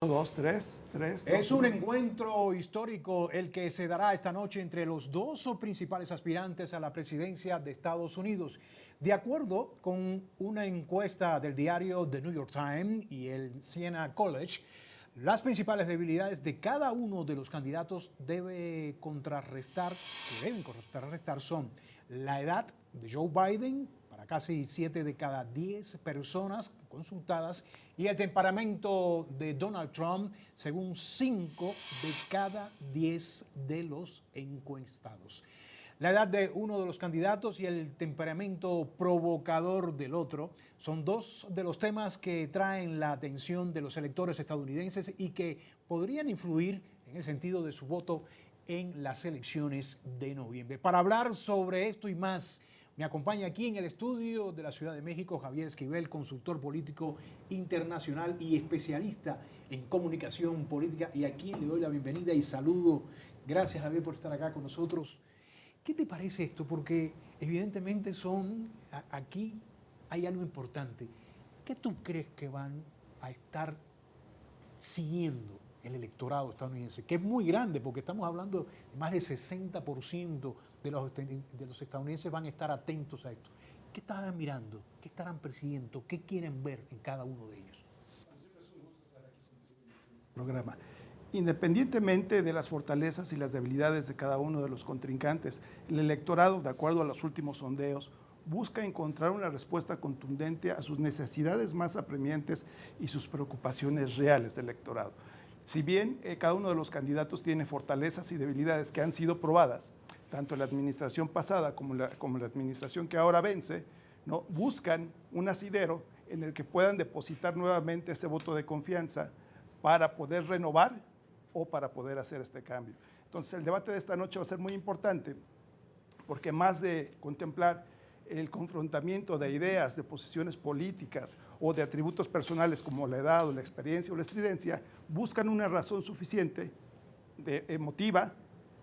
Dos, tres, tres, Es dos, un uno. encuentro histórico el que se dará esta noche entre los dos principales aspirantes a la presidencia de Estados Unidos. De acuerdo con una encuesta del diario The New York Times y el Siena College, las principales debilidades de cada uno de los candidatos deben contrarrestar son la edad de Joe Biden, para casi 7 de cada 10 personas consultadas, y el temperamento de Donald Trump, según 5 de cada 10 de los encuestados. La edad de uno de los candidatos y el temperamento provocador del otro son dos de los temas que traen la atención de los electores estadounidenses y que podrían influir en el sentido de su voto en las elecciones de noviembre. Para hablar sobre esto y más, me acompaña aquí en el estudio de la Ciudad de México Javier Esquivel, consultor político internacional y especialista en comunicación política, y aquí le doy la bienvenida y saludo. Gracias, Javier, por estar acá con nosotros. ¿Qué te parece esto? Porque evidentemente aquí hay algo importante. ¿Qué tú crees que van a estar siguiendo el electorado estadounidense? Que es muy grande, porque estamos hablando de más del 60% de los estadounidenses van a estar atentos a esto. ¿Qué estarán mirando? ¿Qué estarán persiguiendo? ¿Qué quieren ver en cada uno de ellos? Programa. Independientemente de las fortalezas y las debilidades de cada uno de los contrincantes, el electorado, de acuerdo a los últimos sondeos, busca encontrar una respuesta contundente a sus necesidades más apremiantes y sus preocupaciones reales del electorado. Si bien cada uno de los candidatos tiene fortalezas y debilidades que han sido probadas, tanto en la administración pasada como la administración que ahora vence, ¿no? Buscan un asidero en el que puedan depositar nuevamente ese voto de confianza para poder renovar o para poder hacer este cambio. Entonces, el debate de esta noche va a ser muy importante, porque más de contemplar el confrontamiento de ideas, de posiciones políticas o de atributos personales como la edad o la experiencia o la estridencia, buscan una razón suficiente, emotiva,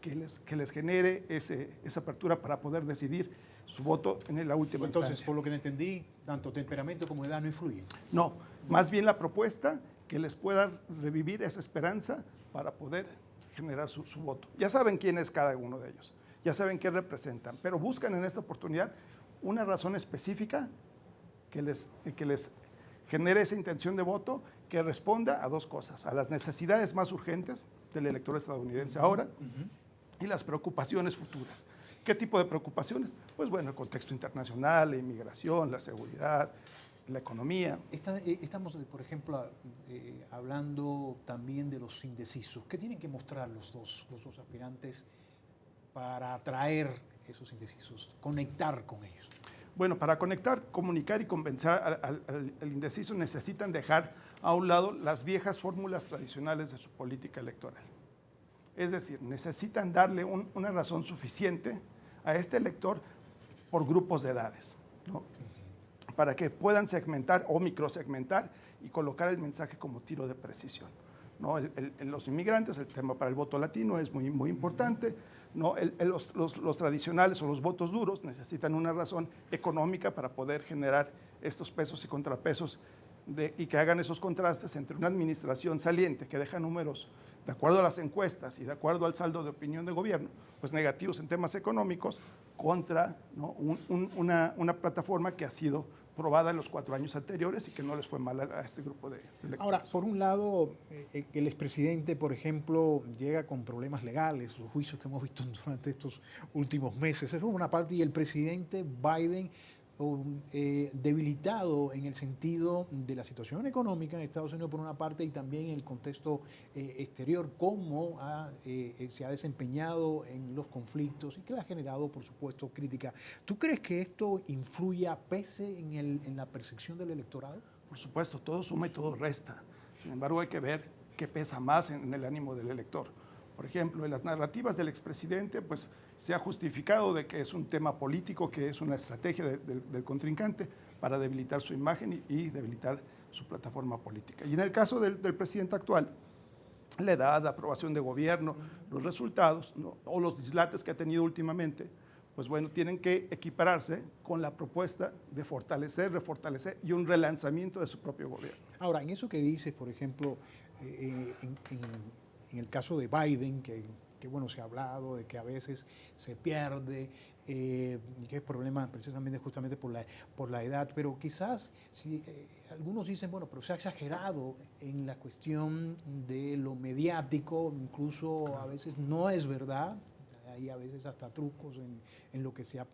que les genere esa apertura para poder decidir su voto en la última Entonces, instancia. por lo que entendí, tanto temperamento como edad no influyen. No, más bien la propuesta que les pueda revivir esa esperanza para poder generar su voto. Ya saben quién es cada uno de ellos, ya saben qué representan, pero buscan en esta oportunidad una razón específica que les genere esa intención de voto que responda a dos cosas: a las necesidades más urgentes del elector estadounidense ahora y las preocupaciones futuras. ¿Qué tipo de preocupaciones? Pues bueno, el contexto internacional, la inmigración, la seguridad, la economía. Estamos, por ejemplo, hablando también de los indecisos. ¿Qué tienen que mostrar los dos aspirantes para atraer esos indecisos, conectar con ellos? Bueno, para conectar, comunicar y convencer al indeciso necesitan dejar a un lado las viejas fórmulas tradicionales de su política electoral. Es decir, necesitan darle una razón suficiente a este elector por grupos de edades, ¿no? Para que puedan segmentar o microsegmentar y colocar el mensaje como tiro de precisión, ¿no? Los inmigrantes, el tema para el voto latino es muy, muy importante, ¿no? Los tradicionales o los votos duros necesitan una razón económica para poder generar estos pesos y contrapesos y que hagan esos contrastes entre una administración saliente que deja números, de acuerdo a las encuestas y de acuerdo al saldo de opinión de gobierno, pues negativos en temas económicos, contra, ¿no? una plataforma que ha sido probada en los 4 años anteriores y que no les fue mal a este grupo de electores. Ahora, por un lado, el expresidente, por ejemplo, llega con problemas legales, los juicios que hemos visto durante estos últimos meses. Eso es una parte, y el presidente Biden debilitado en el sentido de la situación económica en Estados Unidos por una parte, y también en el contexto exterior, cómo se ha desempeñado en los conflictos y que le ha generado, por supuesto, crítica. ¿Tú crees que esto influya, pese en la percepción del electorado? Por supuesto, todo suma y todo resta. Sin embargo, hay que ver qué pesa más en el ánimo del elector. Por ejemplo, en las narrativas del expresidente, pues se ha justificado de que es un tema político, que es una estrategia del contrincante para debilitar su imagen y debilitar su plataforma política. Y en el caso del presidente actual, la edad, la aprobación de gobierno, los resultados, ¿no? O los dislates que ha tenido últimamente, pues bueno, tienen que equipararse con la propuesta de fortalecer, refortalecer y un relanzamiento de su propio gobierno. Ahora, en eso que dices, por ejemplo, en el caso de Biden, que bueno, se ha hablado de que a veces se pierde, y que es problema precisamente justamente por la edad, pero quizás si, algunos dicen, bueno, pero se ha exagerado en la cuestión de lo mediático, incluso a veces no es verdad. Hay a veces hasta trucos en lo que se ha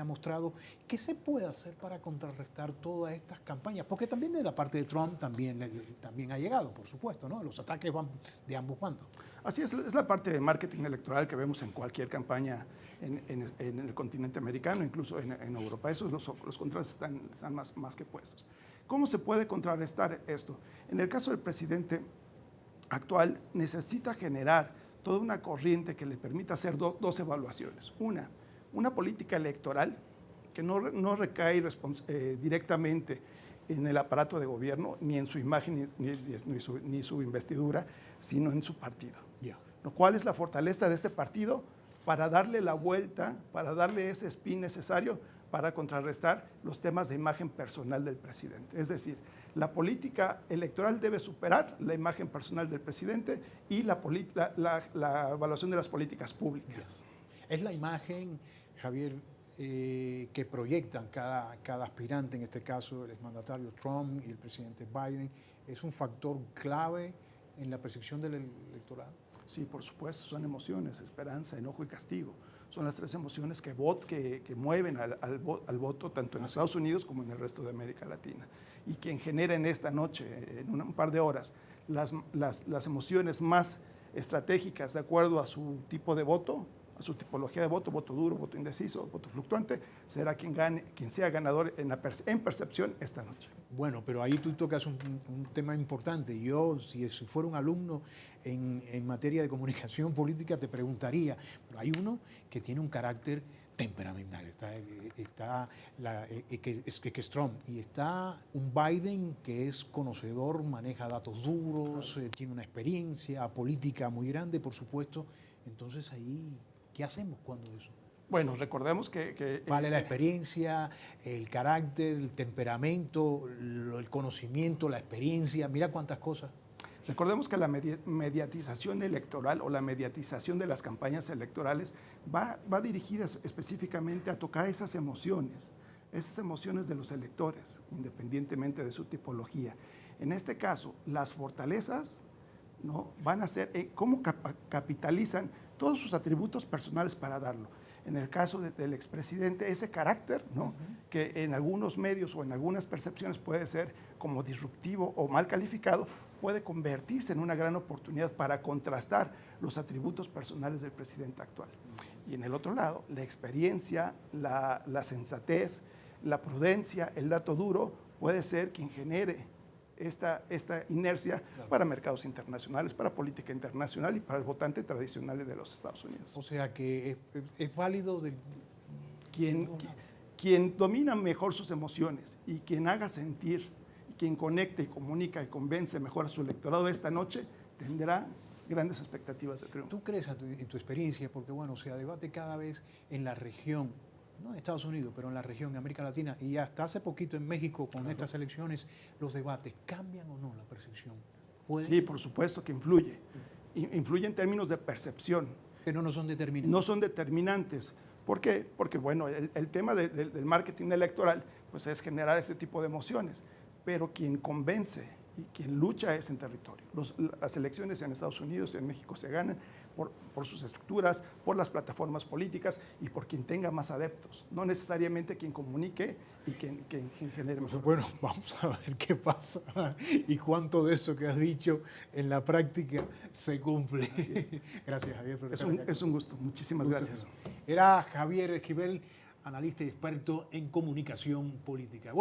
mostrado. ¿Qué se puede hacer para contrarrestar todas estas campañas? Porque también de la parte de Trump también ha llegado, por supuesto, ¿no? Los ataques van de ambos bandos. Así es la parte de marketing electoral que vemos en cualquier campaña en el continente americano, incluso en Europa. Esos los contrastes están más que puestos. ¿Cómo se puede contrarrestar esto? En el caso del presidente actual, necesita generar toda una corriente que le permita hacer dos evaluaciones. Una política electoral que no recae directamente en el aparato de gobierno, ni en su imagen, ni su investidura, sino en su partido. Yeah. Lo cual es la fortaleza de este partido para darle la vuelta, para darle ese spin necesario para contrarrestar los temas de imagen personal del presidente. Es decir, la política electoral debe superar la imagen personal del presidente y la evaluación de las políticas públicas. Es la imagen, Javier, que proyectan cada aspirante, en este caso el exmandatario Trump y el presidente Biden, es un factor clave en la percepción del electorado. Sí, por supuesto, son emociones, esperanza, enojo y castigo. Son las tres emociones que mueven al voto tanto en Estados Unidos como en el resto de América Latina. Y quien genera en esta noche, en un par de horas, las emociones más estratégicas de acuerdo a su tipo de voto, a su tipología de voto, voto duro, voto indeciso, voto fluctuante, será quien sea ganador en percepción esta noche. Bueno, pero ahí tú tocas un tema importante. Yo, si fuera un alumno en materia de comunicación política, te preguntaría, pero hay uno que tiene un carácter temperamental, que es Trump, y está un Biden que es conocedor, maneja datos duros, tiene una experiencia política muy grande, por supuesto. Entonces ahí, ¿qué hacemos cuando eso? Bueno, recordemos que vale la experiencia, el carácter, el temperamento, el conocimiento, la experiencia, mira cuántas cosas. Recordemos que la mediatización electoral o la mediatización de las campañas electorales va dirigida específicamente a tocar esas emociones de los electores, independientemente de su tipología. En este caso, las fortalezas, ¿no?, van a ser cómo capitalizan todos sus atributos personales para darlo. En el caso del expresidente, ese carácter, ¿no?, que en algunos medios o en algunas percepciones puede ser como disruptivo o mal calificado, puede convertirse en una gran oportunidad para contrastar los atributos personales del presidente actual. Y en el otro lado, la experiencia, la sensatez, la prudencia, el dato duro, puede ser quien genere esta inercia para mercados internacionales, para política internacional y para el votante tradicional de los Estados Unidos. O sea que es válido de... Quien domina mejor sus emociones y quien haga sentir, y quien conecte y comunica y convence mejor a su electorado esta noche, tendrá grandes expectativas de triunfo. ¿Tú crees en tu experiencia? Porque bueno, se debate cada vez en la región, no en Estados Unidos, pero en la región, en América Latina, y hasta hace poquito en México con estas elecciones, los debates, ¿cambian o no la percepción? Sí, por supuesto que influye. Influye en términos de percepción. Pero no son determinantes. No son determinantes. ¿Por qué? Porque bueno, el tema del marketing electoral pues es generar este tipo de emociones, pero quien convence y quien lucha es en territorio. Las elecciones en Estados Unidos y en México se ganan por sus estructuras, por las plataformas políticas y por quien tenga más adeptos, no necesariamente quien comunique y quien genere mejor. Bueno, vamos a ver qué pasa y cuánto de eso que has dicho en la práctica se cumple. Gracias, Javier. Es un gusto. Muchísimas gracias. Era Javier Esquivel, analista y experto en comunicación política.